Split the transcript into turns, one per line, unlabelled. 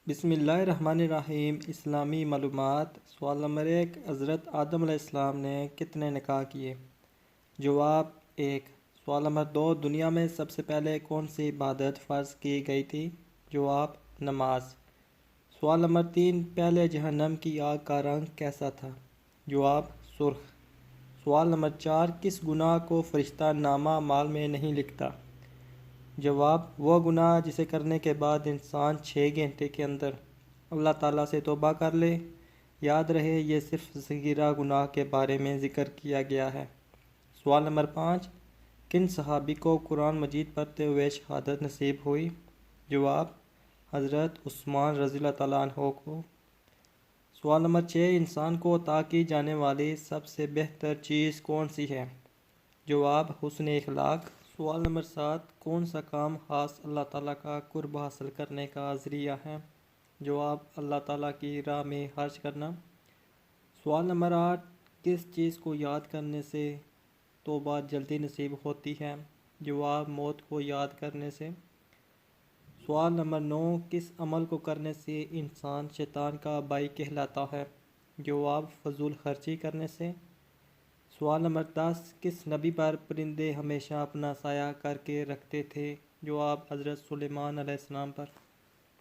بسم اللہ الرحمن الرحیم۔ اسلامی معلومات۔ سوال نمبر 1، حضرت آدم علیہ السلام نے کتنے نکاح کیے؟ جواب 1۔ سوال نمبر 2، دنیا میں سب سے پہلے کون سی عبادت فرض کی گئی تھی؟ جواب نماز۔ سوال نمبر 3، پہلے جہنم کی آگ کا رنگ کیسا تھا؟ جواب سرخ۔ سوال نمبر 4، کس گناہ کو فرشتہ نامہ اعمال میں نہیں لکھتا؟ جواب وہ گناہ جسے کرنے کے بعد انسان 6 گھنٹے کے اندر اللہ تعالیٰ سے توبہ کر لے۔ یاد رہے یہ صرف صغیرہ گناہ کے بارے میں ذکر کیا گیا ہے۔ سوال نمبر 5، کن صحابی کو قرآن مجید پڑھتے ہوئے شہادت نصیب ہوئی؟ جواب حضرت عثمان رضی اللہ تعالیٰ عنہ کو۔ سوال نمبر 6، انسان کو عطا کی جانے والی سب سے بہتر چیز کون سی ہے؟ جواب حسن اخلاق۔ سوال نمبر 7، کون سا کام خاص اللہ تعالیٰ کا قرب حاصل کرنے کا ذریعہ ہے؟ جواب اللہ تعالیٰ کی راہ میں خرچ کرنا۔ سوال نمبر 8، کس چیز کو یاد کرنے سے توبہ جلدی نصیب ہوتی ہے؟ جواب موت کو یاد کرنے سے۔ سوال نمبر 9، کس عمل کو کرنے سے انسان شیطان کا بھائی کہلاتا ہے؟ جواب فضول خرچی کرنے سے۔ سوال نمبر 10، کس نبی پر پرندے ہمیشہ اپنا سایہ کر کے رکھتے تھے؟ جواب حضرت سلیمان علیہ السلام پر۔